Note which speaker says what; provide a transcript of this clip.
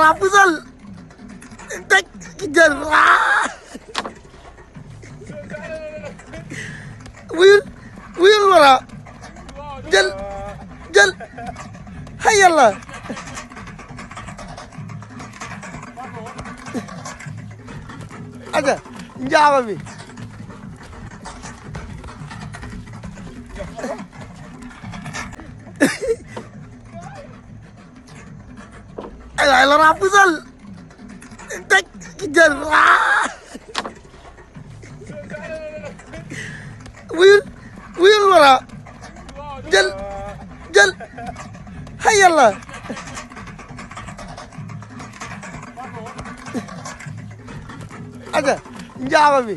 Speaker 1: rapusal teg jël wuyul wuyul wala jël jël hay yàlla aja njaaba bi ay waay la rapusal teg jël wuyul wuyul wala jël jël hay yàlla aja njaaba bi